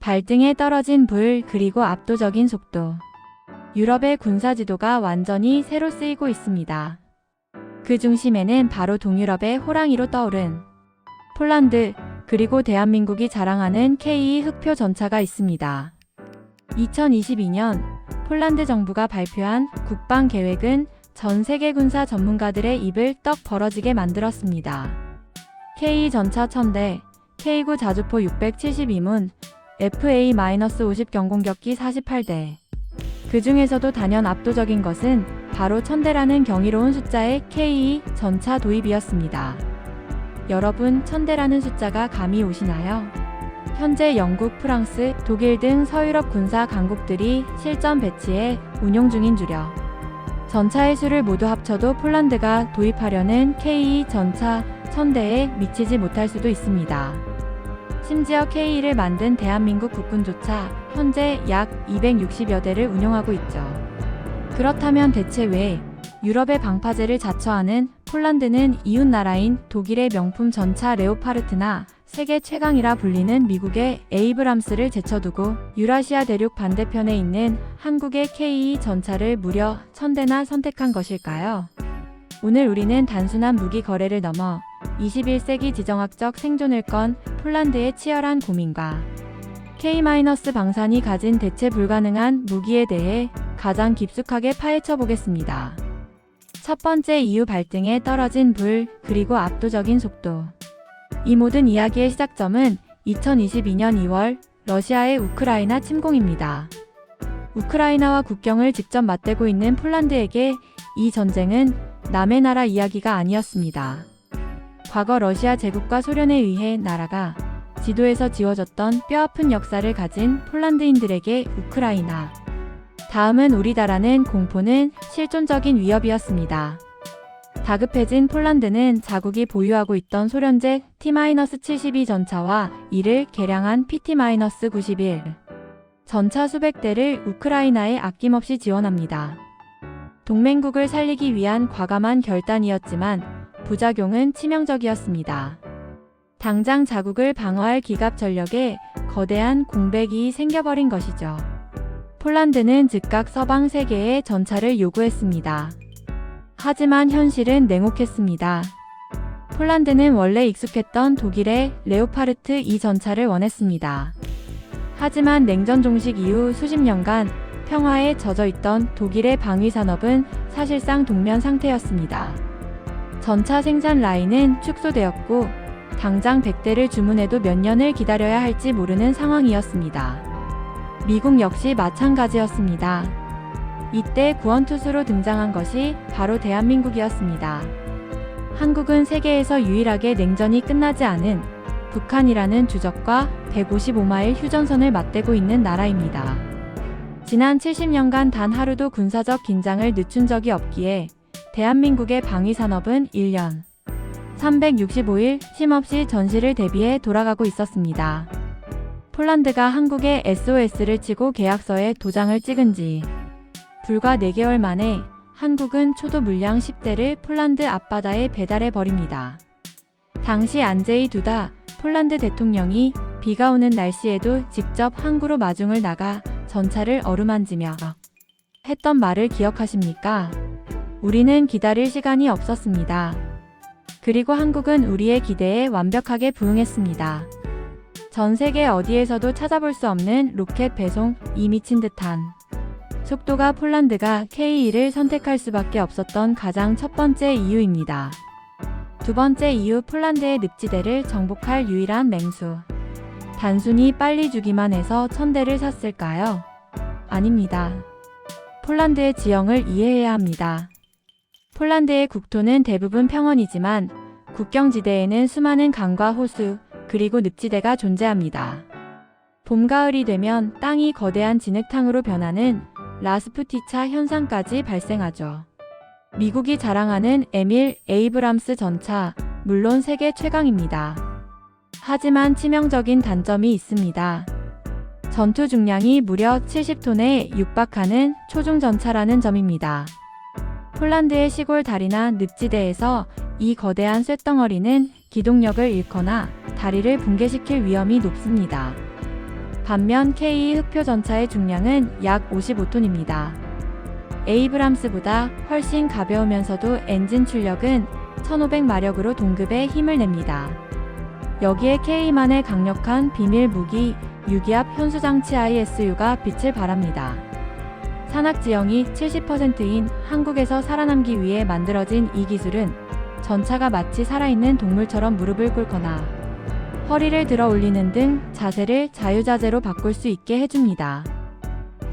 발등에 떨어진 불 그리고 압도적인 속도. 유럽의 군사지도가 완전히 새로 쓰이고 있습니다. 그 중심에는 바로 동유럽의 호랑이로 떠오른 폴란드 그리고 대한민국이 자랑하는 K2 흑표 전차가 있습니다. 2022년 폴란드 정부가 발표한 국방 계획은 전 세계 군사 전문가들의 입을 떡 벌어지게 만들었습니다. K2 전차 1000대, K9 자주포 672문, FA-50 경공격기 48대. 그 중에서도 단연 압도적인 것은 바로 1000대라는 경이로운 숫자의 K2 전차 도입이었습니다. 여러분, 1000대라는 숫자가 감이 오시나요? 현재 영국, 프랑스, 독일 등 서유럽 군사 강국들이 실전 배치에 운용 중인 주력 전차의 수를 모두 합쳐도 폴란드가 도입하려는 K2 전차 1000대에 미치지 못할 수도 있습니다. 심지어 K2를 만든 대한민국 국군조차 현재 약 260여 대를 운용하고 있죠. 그렇다면 대체 왜 유럽의 방파제를 자처하는 폴란드는 이웃 나라인 독일의 명품 전차 레오파르트나 세계 최강이라 불리는 미국의 에이브람스를 제쳐두고 유라시아 대륙 반대편에 있는 한국의 K2 전차를 무려 1000대나 선택한 것일까요? 오늘 우리는 단순한 무기 거래를 넘어 21세기 지정학적 생존을 건 폴란드의 치열한 고민과 K-방산이 가진 대체 불가능한 무기에 대해 가장 깊숙하게 파헤쳐 보겠습니다. 첫 번째 이유, 발등에 떨어진 불 그리고 압도적인 속도. 이 모든 이야기의 시작점은 2022년 2월 러시아의 우크라이나 침공입니다. 우크라이나와 국경을 직접 맞대고 있는 폴란드에게 이 전쟁은 남의 나라 이야기가 아니었습니다. 과거 러시아 제국과 소련에 의해 나라가 지도에서 지워졌던 뼈아픈 역사를 가진 폴란드인들에게 우크라이나, 다음은 우리다라는 공포는 실존적인 위협이었습니다. 다급해진 폴란드는 자국이 보유하고 있던 소련제 T-72 전차와 이를 개량한 PT-91 전차 수백 대를 우크라이나에 아낌없이 지원합니다. 동맹국을 살리기 위한 과감한 결단이었지만 부작용은 치명적이었습니다. 당장 자국을 방어할 기갑 전력에 거대한 공백이 생겨버린 것이죠. 폴란드는 즉각 서방 세계에 전차를 요구했습니다. 하지만 현실은 냉혹했습니다. 폴란드는 원래 익숙했던 독일의 레오파르트 2 전차를 원했습니다. 하지만 냉전 종식 이후 수십 년간 평화에 젖어있던 독일의 방위 산업은 사실상 동면 상태였습니다. 전차 생산 라인은 축소되었고 당장 100대를 주문해도 몇 년을 기다려야 할지 모르는 상황이었습니다. 미국 역시 마찬가지였습니다. 이때 구원투수로 등장한 것이 바로 대한민국이었습니다. 한국은 세계에서 유일하게 냉전이 끝나지 않은 북한이라는 주적과 155마일 휴전선을 맞대고 있는 나라입니다. 지난 70년간 단 하루도 군사적 긴장을 늦춘 적이 없기에 대한민국의 방위산업은 1년 365일 쉼없이 전시를 대비해 돌아가고 있었습니다. 폴란드가 한국에 SOS를 치고 계약서에 도장을 찍은 지 불과 4개월 만에 한국은 초도 물량 10대를 폴란드 앞바다에 배달해 버립니다. 당시 안제이 두다 폴란드 대통령이 비가 오는 날씨에도 직접 항구로 마중을 나가 전차를 어루만지며 했던 말을 기억하십니까? 우리는 기다릴 시간이 없었습니다. 그리고 한국은 우리의 기대에 완벽하게 부응했습니다. 전 세계 어디에서도 찾아볼 수 없는 로켓 배송, 이 미친 듯한 속도가 폴란드가 K2를 선택할 수밖에 없었던 가장 첫 번째 이유입니다. 두 번째 이유, 폴란드의 늪지대를 정복할 유일한 맹수. 단순히 빨리 주기만 해서 1000대를 샀을까요? 아닙니다. 폴란드의 지형을 이해해야 합니다. 폴란드의 국토는 대부분 평원이지만 국경지대에는 수많은 강과 호수, 그리고 늪지대가 존재합니다. 봄, 가을이 되면 땅이 거대한 진흙탕으로 변하는 라스푸티차 현상까지 발생하죠. 미국이 자랑하는 에밀 에이브람스 전차, 물론 세계 최강입니다. 하지만 치명적인 단점이 있습니다. 전투 중량이 무려 70톤에 육박하는 초중 전차라는 점입니다. 폴란드의 시골 다리나 늪지대에서 이 거대한 쇳덩어리는 기동력을 잃거나 다리를 붕괴시킬 위험이 높습니다. 반면 K 흑표 전차의 중량은 약 55톤입니다. 에이브람스보다 훨씬 가벼우면서도 엔진 출력은 1500마력으로 동급의 힘을 냅니다. 여기에 K만의 강력한 비밀 무기 유기압 현수장치 ISU가 빛을 발합니다. 산악 지형이 70%인 한국에서 살아남기 위해 만들어진 이 기술은 전차가 마치 살아있는 동물처럼 무릎을 꿇거나 허리를 들어 올리는 등 자세를 자유자재로 바꿀 수 있게 해줍니다.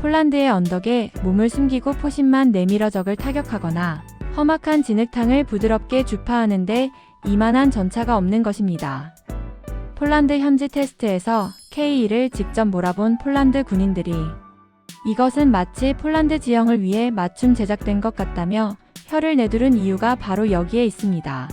폴란드의 언덕에 몸을 숨기고 포신만 내밀어 적을 타격하거나 험악한 진흙탕을 부드럽게 주파하는데 이만한 전차가 없는 것입니다. 폴란드 현지 테스트에서 K2를 직접 몰아본 폴란드 군인들이 이것은 마치 폴란드 지형을 위해 맞춤 제작된 것 같다며 혀를 내두른 이유가 바로 여기에 있습니다.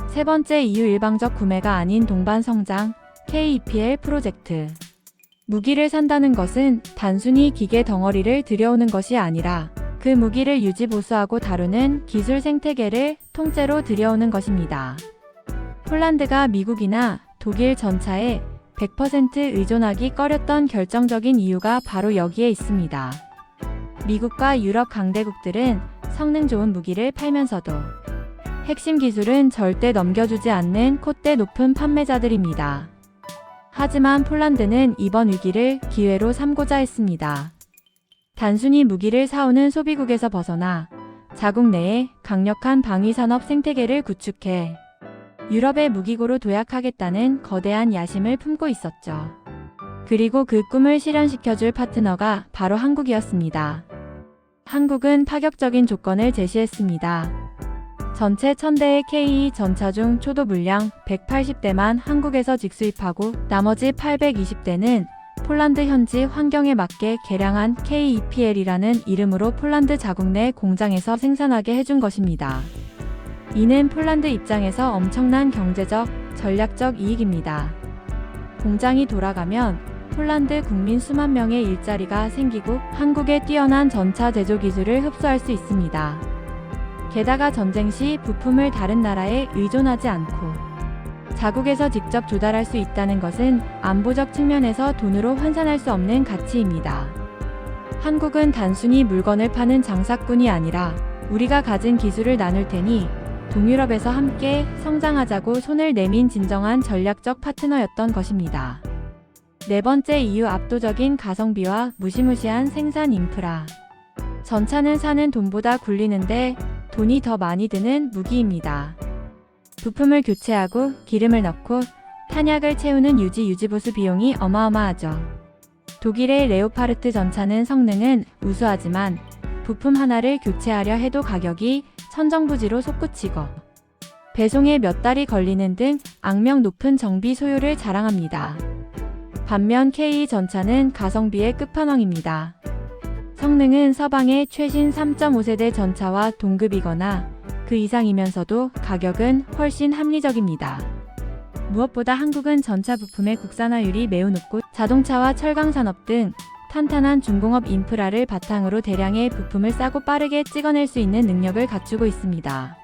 세 번째 이유, 일방적 구매가 아닌 동반 성장 KEPL 프로젝트. 무기를 산다는 것은 단순히 기계 덩어리를 들여오는 것이 아니라 그 무기를 유지 보수하고 다루는 기술 생태계를 통째로 들여오는 것입니다. 폴란드가 미국이나 독일 전차에 100% 의존하기 꺼렸던 결정적인 이유가 바로 여기에 있습니다. 미국과 유럽 강대국들은 성능 좋은 무기를 팔면서도 핵심 기술은 절대 넘겨주지 않는 콧대 높은 판매자들입니다. 하지만 폴란드는 이번 위기를 기회로 삼고자 했습니다. 단순히 무기를 사오는 소비국에서 벗어나 자국 내에 강력한 방위산업 생태계를 구축해 유럽의 무기고로 도약하겠다는 거대한 야심을 품고 있었죠. 그리고 그 꿈을 실현시켜줄 파트너가 바로 한국이었습니다. 한국은 파격적인 조건을 제시했습니다. 전체 1000대의 K2 전차 중 초도 물량 180대만 한국에서 직수입하고 나머지 820대는 폴란드 현지 환경에 맞게 개량한 KEPL이라는 이름으로 폴란드 자국 내 공장에서 생산하게 해준 것입니다. 이는 폴란드 입장에서 엄청난 경제적, 전략적 이익입니다. 공장이 돌아가면 폴란드 국민 수만 명의 일자리가 생기고 한국의 뛰어난 전차 제조 기술을 흡수할 수 있습니다. 게다가 전쟁 시 부품을 다른 나라에 의존하지 않고 자국에서 직접 조달할 수 있다는 것은 안보적 측면에서 돈으로 환산할 수 없는 가치입니다. 한국은 단순히 물건을 파는 장사꾼이 아니라 우리가 가진 기술을 나눌 테니 동유럽에서 함께 성장하자고 손을 내민 진정한 전략적 파트너였던 것입니다. 네 번째 이유, 압도적인 가성비와 무시무시한 생산 인프라. 전차는 사는 돈보다 굴리는데 돈이 더 많이 드는 무기입니다. 부품을 교체하고 기름을 넣고 탄약을 채우는 유지보수 비용이 어마어마하죠. 독일의 레오파르트 전차는 성능은 우수하지만 부품 하나를 교체하려 해도 가격이 천정부지로 솟구치고 배송에 몇 달이 걸리는 등 악명 높은 정비 소요를 자랑합니다. 반면 K 전차는 가성비의 끝판왕입니다. 성능은 서방의 최신 3.5세대 전차와 동급이거나 그 이상이면서도 가격은 훨씬 합리적입니다. 무엇보다 한국은 전차 부품의 국산화율이 매우 높고 자동차와 철강산업 등 탄탄한 중공업 인프라를 바탕으로 대량의 부품을 싸고 빠르게 찍어낼 수 있는 능력을 갖추고 있습니다.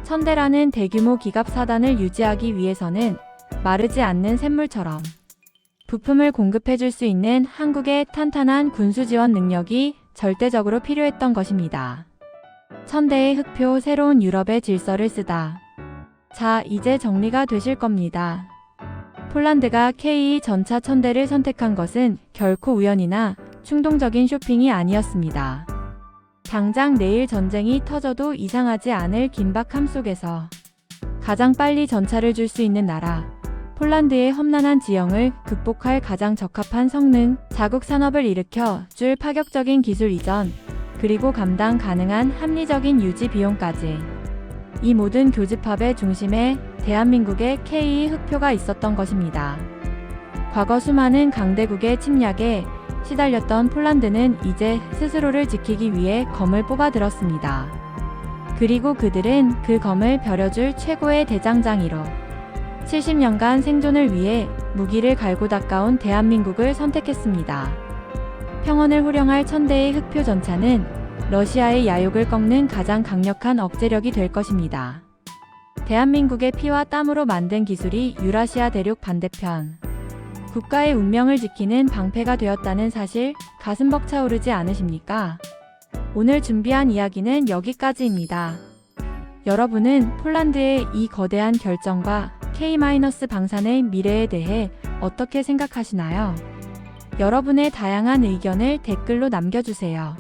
1000대라는 대규모 기갑 사단을 유지하기 위해서는 마르지 않는 샘물처럼 부품을 공급해줄 수 있는 한국의 탄탄한 군수 지원 능력이 절대적으로 필요했던 것입니다. 1000대의 흑표, 새로운 유럽의 질서를 쓰다. 자, 이제 정리가 되실 겁니다. 폴란드가 K2 전차 1000대를 선택한 것은 결코 우연이나 충동적인 쇼핑이 아니었습니다. 당장 내일 전쟁이 터져도 이상하지 않을 긴박함 속에서 가장 빨리 전차를 줄 수 있는 나라, 폴란드의 험난한 지형을 극복할 가장 적합한 성능, 자국 산업을 일으켜 줄 파격적인 기술 이전, 그리고 감당 가능한 합리적인 유지 비용까지. 이 모든 교집합의 중심에 대한민국의 K2 흑표가 있었던 것입니다. 과거 수많은 강대국의 침략에 시달렸던 폴란드는 이제 스스로를 지키기 위해 검을 뽑아들었습니다. 그리고 그들은 그 검을 벼려줄 최고의 대장장이로 70년간 생존을 위해 무기를 갈고 닦아온 대한민국을 선택했습니다. 평원을 호령할 1000대의 흑표 전차는 러시아의 야욕을 꺾는 가장 강력한 억제력이 될 것입니다. 대한민국의 피와 땀으로 만든 기술이 유라시아 대륙 반대편 국가의 운명을 지키는 방패가 되었다는 사실 가슴 벅차오르지 않으십니까? 오늘 준비한 이야기는 여기까지입니다. 여러분은 폴란드의 이 거대한 결정과 K-방산의 미래에 대해 어떻게 생각하시나요? 여러분의 다양한 의견을 댓글로 남겨주세요.